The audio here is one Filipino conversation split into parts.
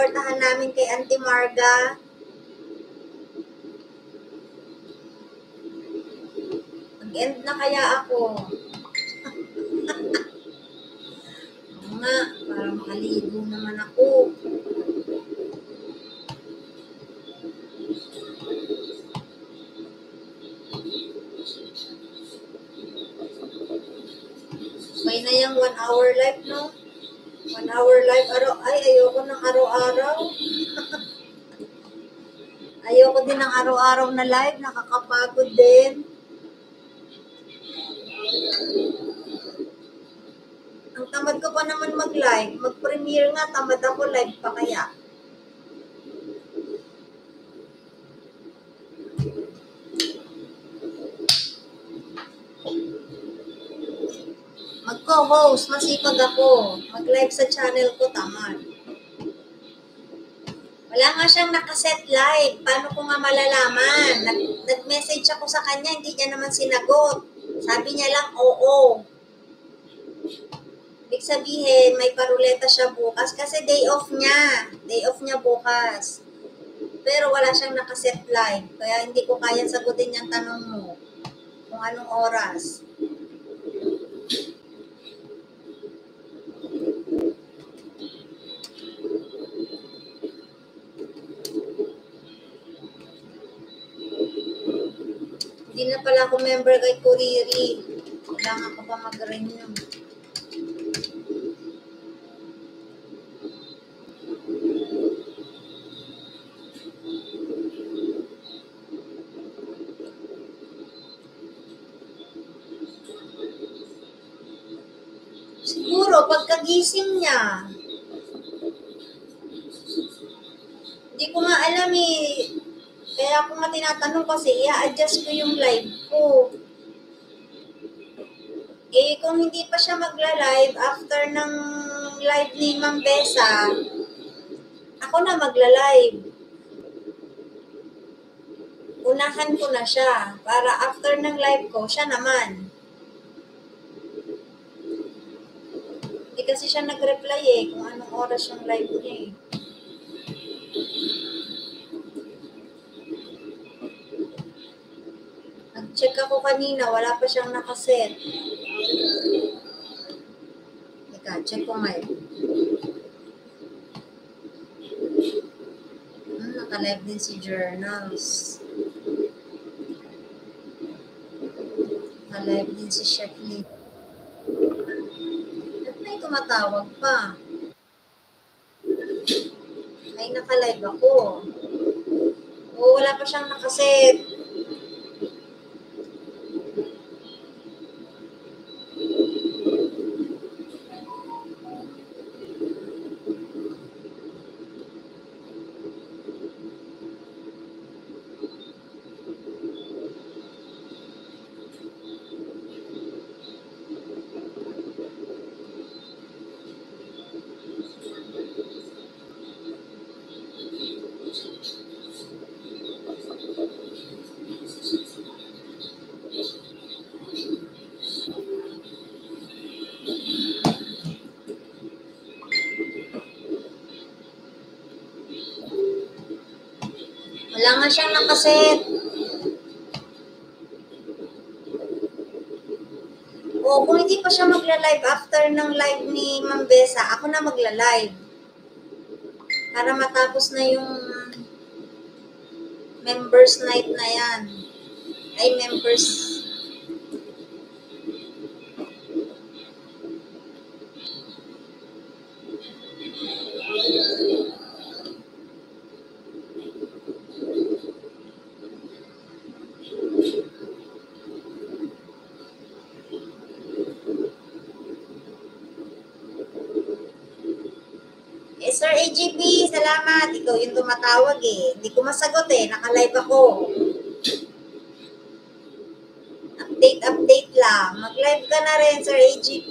suportahan namin kay Auntie Marga. Mag-end na kaya ako. Oo nga, para makaligo naman ako. May na yung 1 hour live, no? 1 hour live, ayoko ng araw-araw. Ayoko din ng araw-araw na live, nakakapagod din. Ang tamad ko pa naman mag-live. Mag-premiere nga, tamad ako, live pa kaya. Mag-co-host, masipag ako. Mag-live sa channel ko, tamad. Wala nga siyang nakaset live. Paano ko nga malalaman? Nag-message ako sa kanya, hindi niya naman sinagot. Sabi niya lang, oo. Ibig sabihin, may paruleta siya bukas kasi day off niya. Day off niya bukas. Pero wala siyang nakaset live. Kaya hindi ko kaya sagutin yung tanong mo. Kung anong oras. Hindi na pala ako member kay Kuriri. Kailangan ko pa mag-renew. Siguro, pagkagising niya. Hindi ko nga alam eh. Kaya ako nga tinatanong kasi, i-adjust ko yung live ko. Eh, kung hindi pa siya magla-live, after ng live ni Ma'am Besa, ako na magla-live. Unahan ko na siya, para after ng live ko, siya naman. Hindi kasi siya nag-reply eh, kung anong oras yung live niya eh. Nag-check ako kanina, wala pa siyang nakaset. Teka, check ko ngayon. Naka-live din si Journals. Naka-live din si Chef Lee. At may tumatawag pa. May naka-live ako. O, wala pa siyang nakaset. Wala nga siyang nakaset. O, kung hindi pa siya magla-live after ng live ni Ma'am Besa, ako na magla-live. Para matapos na yung members night na yan. Ay, members. Sir AGP, salamat. Ikaw yung tumatawag eh. Hindi ko masagot eh. Naka-live ako. Update lang. Mag-live ka na rin, Sir AGP.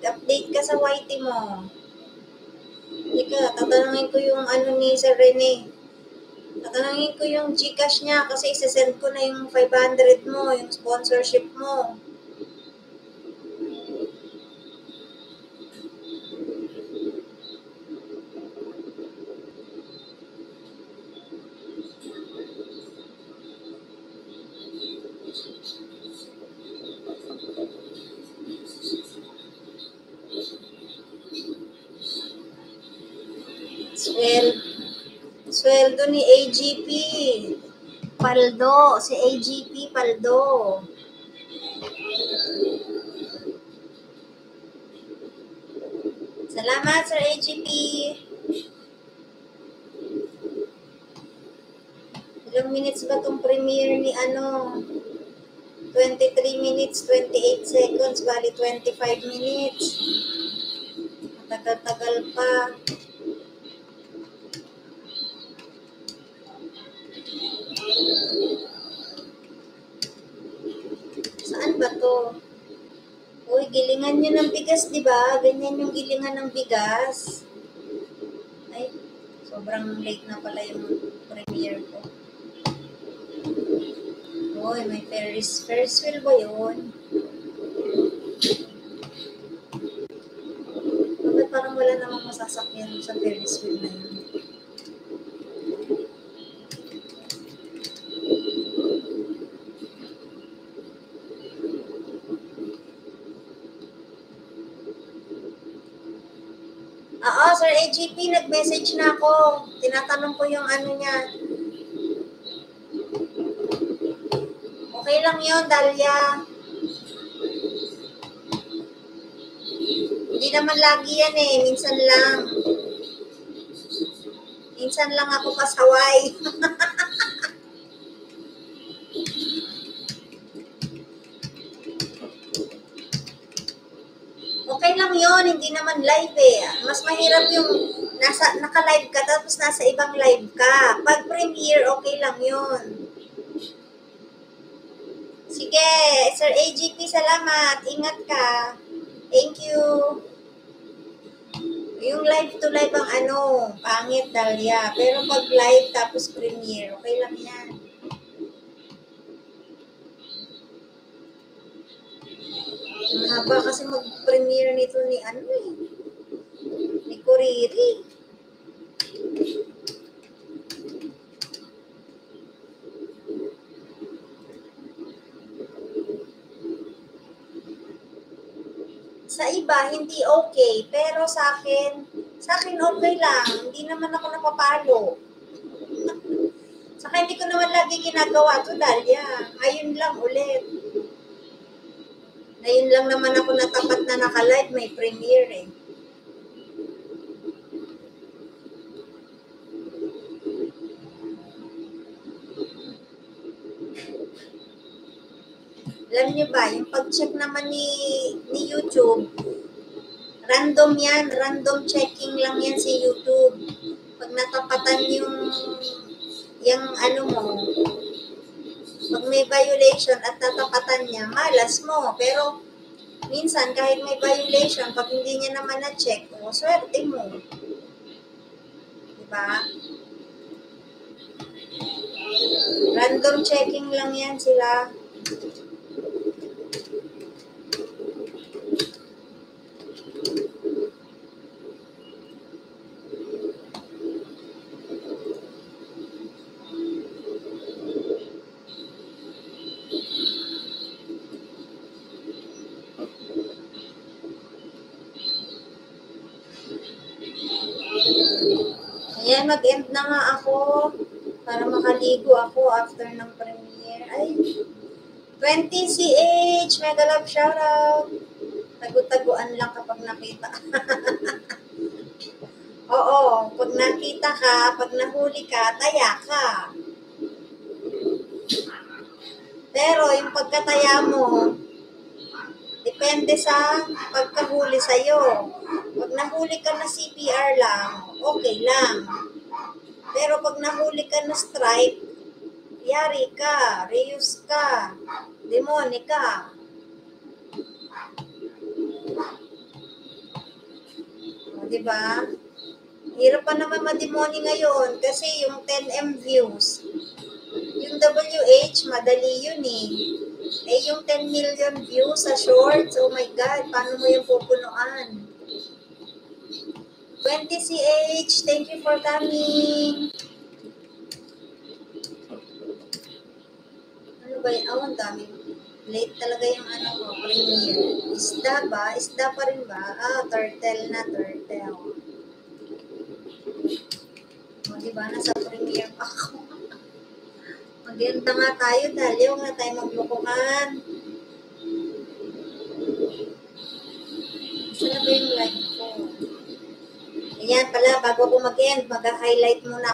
Update ka sa YT mo. Ika, tatanungin ko yung ano ni Sir Rene. Tatanungin ko yung Gcash niya kasi isasend ko na yung 500 mo, yung sponsorship mo. Sweldo ni AGP. Paldo. Si AGP Paldo. Salamat, Sir AGP. Ilang minutes ba itong premiere ni 23 minutes, 28 seconds, bali 25 minutes. Matagal-tagal pa. Saan ba to? Uy, gilingan nyo ng bigas, di ba? Ganyan yung gilingan ng bigas. Ay, sobrang late na pala yung premiere ko. Uy, may Ferris wheel ba yun? Bakit parang wala namang masasakyan sa Ferris wheel na yun? Oo, Sir AGP, nag-message na ako. Tinatanong ko yung niya. Okay lang yun, Dalia. Hindi naman lagi yan eh. Minsan lang. Minsan lang ako pasaway. Okay lang yun. Hindi naman live eh. Mas mahirap yung naka-live ka tapos nasa ibang live ka. Pag premiere, okay lang yun. Sige, Sir AGP, salamat. Ingat ka. Thank you. Yung live to live ang pangit, Dalia. Pero pag live tapos premiere, okay lang yan. Ang haba kasi mag-premiere nito ni ni Kuriri. Sa iba, hindi okay. Pero sa akin okay lang. Hindi naman ako napapalo. Saka hindi ko naman lagi ginagawa to, Dalia. Ngayon lang ulit. Ngayon lang naman ako natapat na naka-live. May premiere eh. Alam niyo ba, yung pag-check naman ni YouTube, random yan, random checking lang yan si YouTube. Pag natapatan yung mo, pag may violation at natapatan niya, malas mo. Pero minsan kahit may violation, pag hindi niya naman na-check, swerte mo. Diba? Random checking lang yan sila. Ayan, mag-end na nga ako para makaligo ako after ng premiere. Ay, 20CH, mega love shoutout. Tagu-taguan lang kapag nakita. Oo, pag nakita ka, pag nahuli ka, taya ka. Pero yung pagkataya mo, depende sa pagkahuli sa'yo. Pag nahuli ka na CPR lang, okay lang. Pero pag nahuli ka na strike, yari ka, reuse ka, demoni ka. O, diba? Hirap pa naman mademoni ngayon kasi yung 10M views. Yung WH, madali yun eh. Eh, yung 10 million views sa shorts, oh my God, paano mo yung pupunuan? 20CH, thank you for coming. Ano ba yun? Oh, ang dami. Late talaga yung premiere. Isda ba? Isda pa rin ba? Ah, turtle na, turtle. Diba? Nasa premiere pa ako. Maganda nga tayo dahil huwag na tayo maglokohan. Saan na ba yung live ko? Ayan pala, bago ko mag-end, mag-highlight muna